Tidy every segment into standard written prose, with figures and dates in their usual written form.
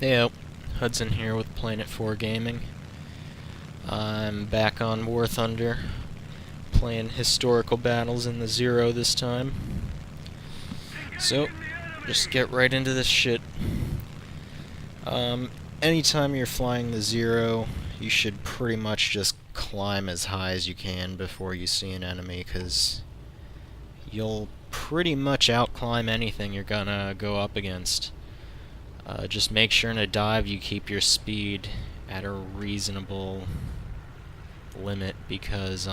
Hey, Hudson here with Planet 4 Gaming. I'm back on War Thunder, playing historical battles in the Zero this time. So, just get right into this shit. Anytime you're flying the Zero, you should pretty much just climb as high as you can before you see an enemy, because you'll pretty much outclimb anything you're gonna go up against. Just make sure in a dive you keep your speed at a reasonable limit, because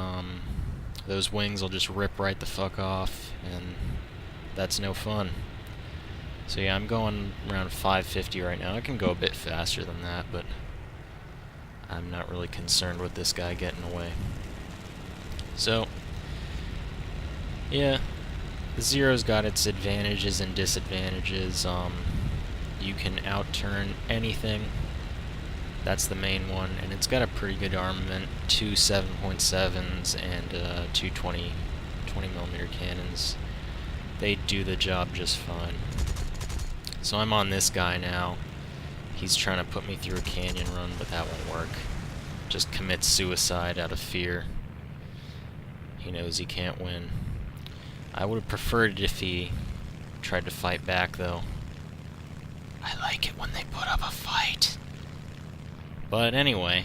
those wings will just rip right the fuck off, and that's no fun. So yeah, I'm going around 550 right now. I can go a bit faster than that, but I'm not really concerned with this guy getting away. So, yeah, the Zero's got its advantages and disadvantages. You can outturn anything. That's the main one, and it's got a pretty good armament, 2 7.7s and 2 20mm cannons. They do the job just fine. So I'm on this guy now. He's trying to put me through a canyon run, but that won't work. Just commits suicide out of fear. He knows he can't win. I would have preferred it if he tried to fight back, though. I like it when they put up a fight. But anyway,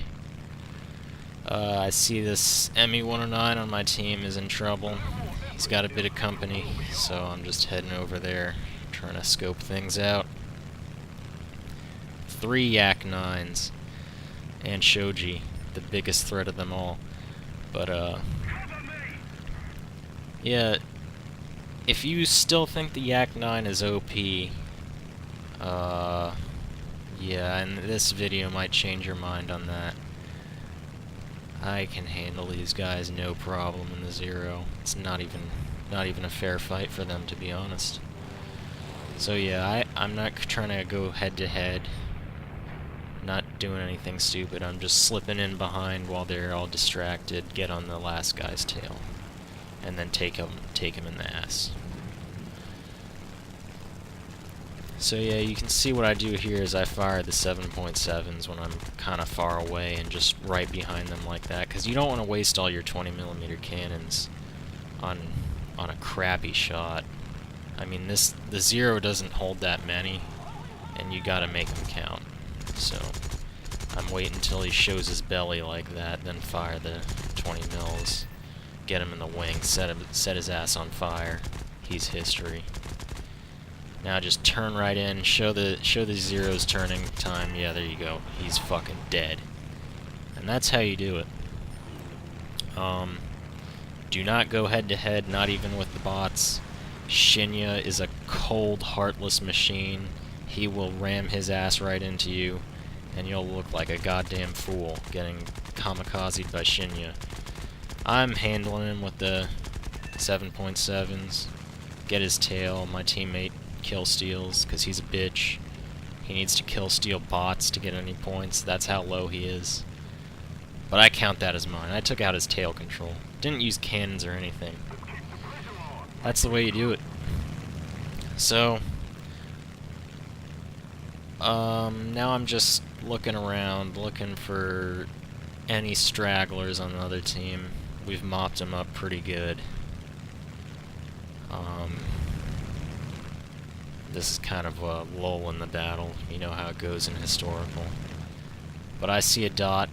I see this ME-109 on my team is in trouble. He's got a bit of company, so I'm just heading over there, trying to scope things out. 3 Yak-9s, and Shoji, the biggest threat of them all. But, yeah, if you still think the Yak-9 is OP, yeah, and this video might change your mind on that. I can handle these guys no problem in the Zero. It's not even a fair fight for them, to be honest. So yeah, I'm not trying to go head to head. Not doing anything stupid. I'm just slipping in behind while they're all distracted, get on the last guy's tail, and then take him in the ass. So yeah, you can see what I do here is I fire the 7.7s when I'm kind of far away and just right behind them like that, because you don't want to waste all your 20mm cannons on a crappy shot. I mean, the Zero doesn't hold that many, and you gotta make them count. So I'm waiting until he shows his belly like that, then fire the 20mm, get him in the wing, set his ass on fire. He's history. Now just turn right in, show the Zero's turning time. Yeah, there you go. He's fucking dead. And that's how you do it. Do not go head to head, not even with the bots. Shinya is a cold, heartless machine. He will ram his ass right into you, and you'll look like a goddamn fool getting kamikazed by Shinya. I'm handling him with the 7.7s. Get his tail. My teammate kill steals, because he's a bitch. He needs to kill steal bots to get any points. That's how low he is. But I count that as mine. I took out his tail control. Didn't use cannons or anything. That's the way you do it. So, now I'm just looking around, looking for any stragglers on the other team. We've mopped them up pretty good. This is kind of a lull in the battle. You know how it goes in historical. But I see a dot.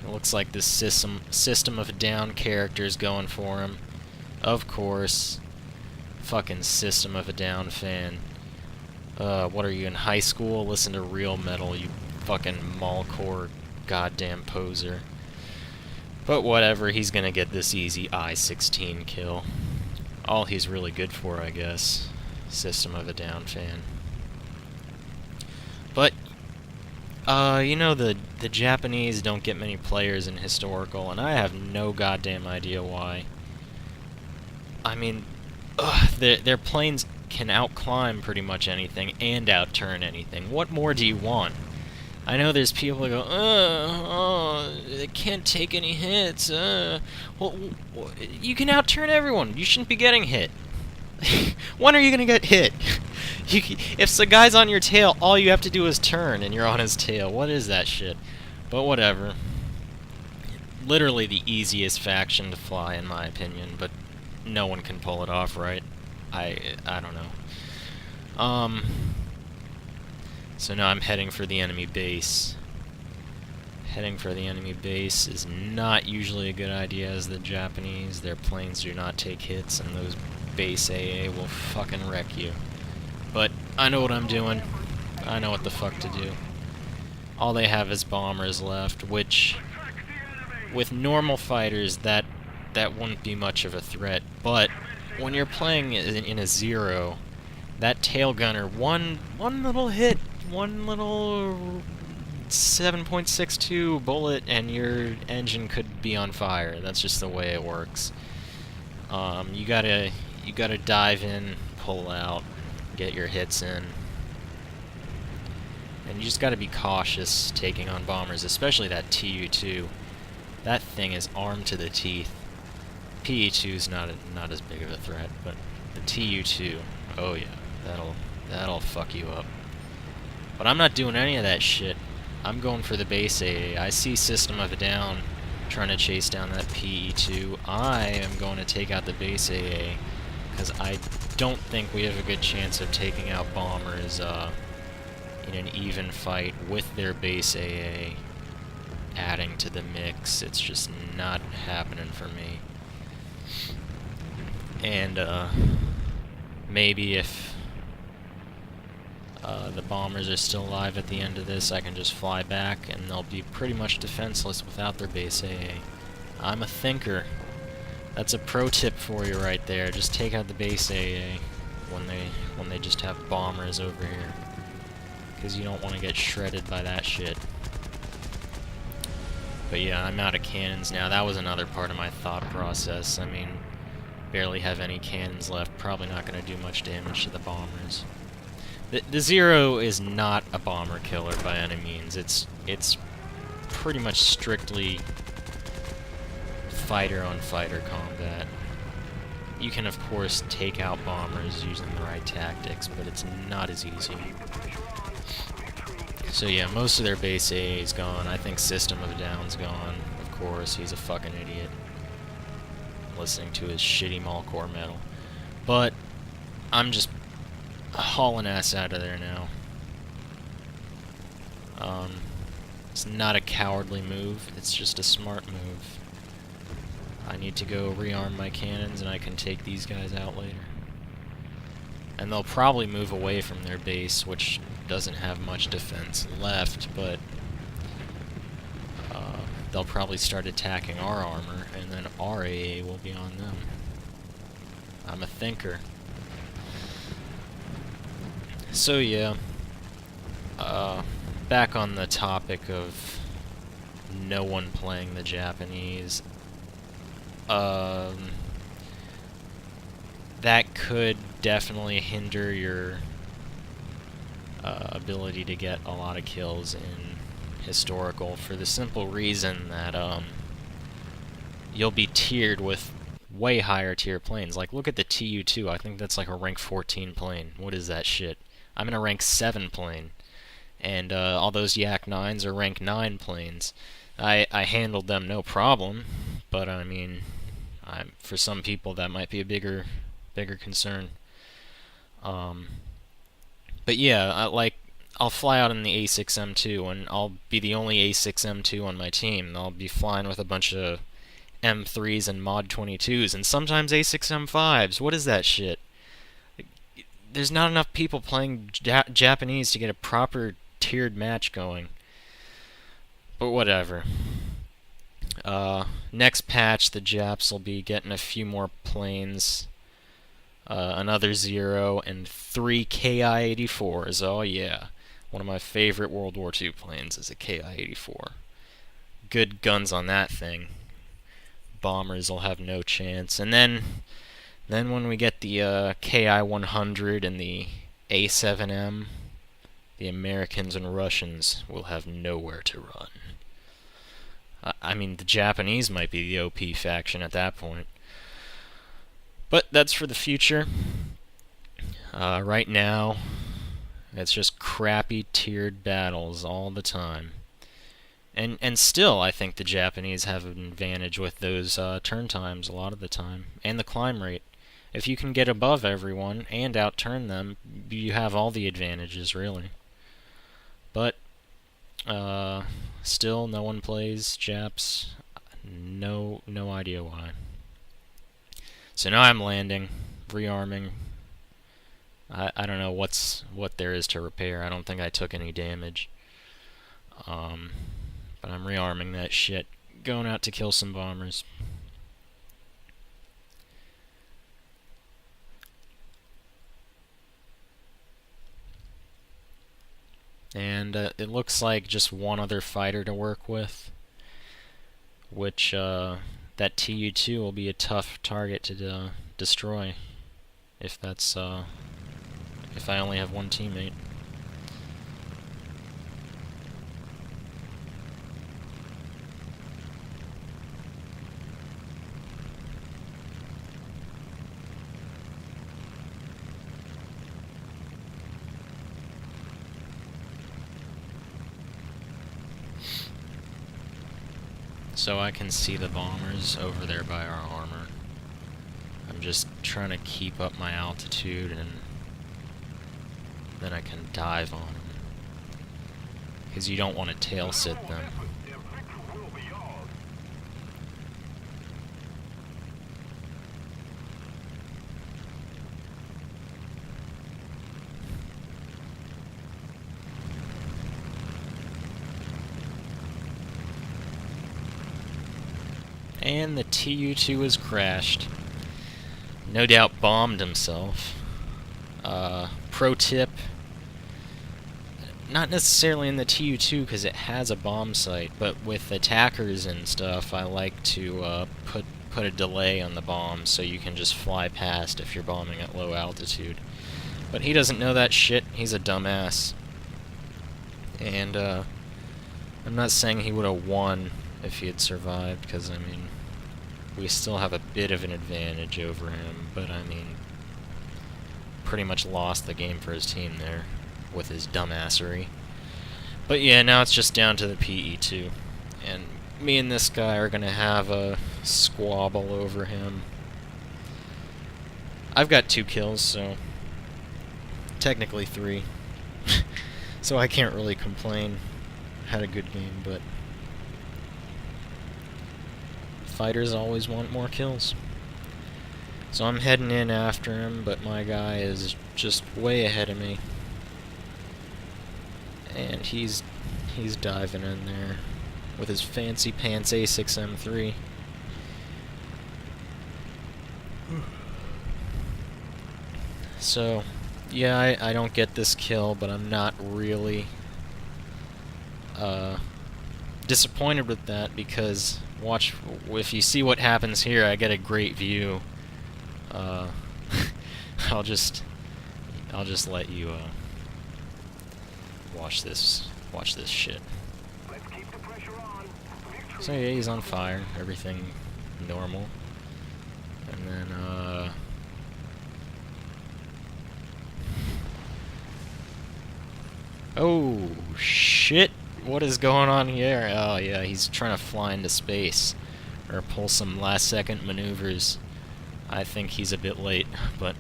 It looks like this System of a Down character is going for him. Of course. Fucking System of a Down fan. What are you, in high school? Listen to real metal, you fucking mallcore goddamn poser. But whatever, he's gonna get this easy I-16 kill. All he's really good for, I guess. System of a Down fan. But, you know, the Japanese don't get many players in historical, and I have no goddamn idea why. I mean, their planes can outclimb pretty much anything and outturn anything. What more do you want? I know there's people that go, they can't take any hits, well, you can outturn everyone. You shouldn't be getting hit. When are you gonna get hit? If the guy's on your tail, all you have to do is turn and you're on his tail. What is that shit? But whatever. Literally the easiest faction to fly, in my opinion, but no one can pull it off, right? I don't know. So now I'm heading for the enemy base. Heading for the enemy base is not usually a good idea, as the Japanese, their planes do not take hits, and those base AA will fucking wreck you. But I know what I'm doing. I know what the fuck to do. All they have is bombers left, which, with normal fighters, that wouldn't be much of a threat. But when you're playing in a zero, that tail gunner, one little hit, one little 7.62 bullet, and your engine could be on fire. That's just the way it works. You gotta dive in, pull out, get your hits in, and you just gotta be cautious taking on bombers, especially that TU-2. That thing is armed to the teeth. PE-2's not as big of a threat, but the TU-2, oh yeah, that'll fuck you up. But I'm not doing any of that shit. I'm going for the base AA. I see System of a Down trying to chase down that PE-2. I am going to take out the base AA, because I don't think we have a good chance of taking out bombers in an even fight with their base AA adding to the mix. It's just not happening for me. And maybe if the bombers are still alive at the end of this, I can just fly back and they'll be pretty much defenseless without their base AA. I'm a thinker. That's a pro tip for you right there. Just take out the base AA when they just have bombers over here, because you don't want to get shredded by that shit. But yeah, I'm out of cannons now. That was another part of my thought process. I mean, barely have any cannons left. Probably not going to do much damage to the bombers. The Zero is not a bomber killer by any means. It's pretty much strictly fighter-on-fighter combat. You can, of course, take out bombers using the right tactics, but it's not as easy. So yeah, most of their base AA is gone. I think System of a Down's gone. Of course, he's a fucking idiot. Listening to his shitty Malcore metal. But I'm just hauling ass out of there now. It's not a cowardly move, it's just a smart move. I need to go rearm my cannons and I can take these guys out later. And they'll probably move away from their base, which doesn't have much defense left, but they'll probably start attacking our armor, and then our AA will be on them. I'm a thinker. So yeah, back on the topic of no one playing the Japanese, that could definitely hinder your ability to get a lot of kills in historical, for the simple reason that you'll be tiered with way higher tier planes. Like, look at the TU-2. I think that's like a rank 14 plane. What is that shit? I'm in a rank 7 plane, and all those Yak 9s are rank 9 planes. I handled them no problem, but I mean, for some people that might be a bigger concern. But yeah, I'll fly out in the A6M2, and I'll be the only A6M2 on my team. I'll be flying with a bunch of M3s and Mod 22s, and sometimes A6M5s. What is that shit? There's not enough people playing Japanese to get a proper tiered match going. But whatever. Next patch, the Japs will be getting a few more planes. Another Zero, and 3 Ki-84s. Oh yeah. One of my favorite World War II planes is a Ki-84. Good guns on that thing. Bombers will have no chance. And then when we get the Ki-100 and the A7M, the Americans and Russians will have nowhere to run. I mean, the Japanese might be the OP faction at that point. But that's for the future. Right now, it's just crappy tiered battles all the time. And still, I think the Japanese have an advantage with those turn times a lot of the time, and the climb rate. If you can get above everyone and outturn them, you have all the advantages, really. But, still, no one plays Japs. No idea why. So now I'm landing, rearming. I don't know what there is to repair. I don't think I took any damage. But I'm rearming that shit, going out to kill some bombers. And it looks like just one other fighter to work with, which that TU2 will be a tough target to destroy if that's if I only have one teammate. So I can see the bombers over there by our armor. I'm just trying to keep up my altitude, and then I can dive on them. Because you don't want to tail sit them. And the TU2 has crashed. No doubt bombed himself. Pro tip, not necessarily in the TU2 because it has a bomb site, but with attackers and stuff, I like to put a delay on the bomb so you can just fly past if you're bombing at low altitude. But he doesn't know that shit. He's a dumbass. And I'm not saying he would have won if he had survived, because I mean, we still have a bit of an advantage over him, but I mean, pretty much lost the game for his team there with his dumbassery. But yeah, now it's just down to the PE2, and me and this guy are gonna have a squabble over him. I've got 2 kills, so technically 3. So I can't really complain. Had a good game, but fighters always want more kills. So I'm heading in after him, but my guy is just way ahead of me. And he's diving in there with his fancy pants A6M2. So, yeah, I don't get this kill, but I'm not really disappointed with that, because watch, if you see what happens here, I get a great view. I'll just let you watch this shit. So yeah, he's on fire, everything normal, and then oh shit, what is going on here? Oh yeah, he's trying to fly into space or pull some last second maneuvers. I think he's a bit late, but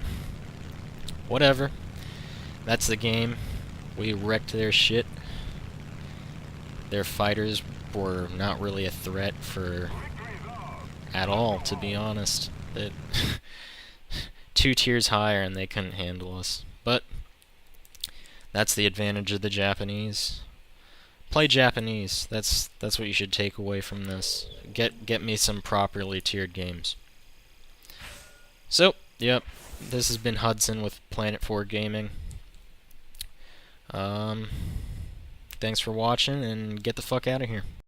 whatever. That's the game. We wrecked their shit. Their fighters were not really a threat at all, to be honest. 2 tiers higher and they couldn't handle us. But that's the advantage of the Japanese. Play Japanese. That's what you should take away from this. Get me some properly tiered games. So, yep, this has been Hudson with Planet 4 Gaming. Thanks for watching, and get the fuck out of here.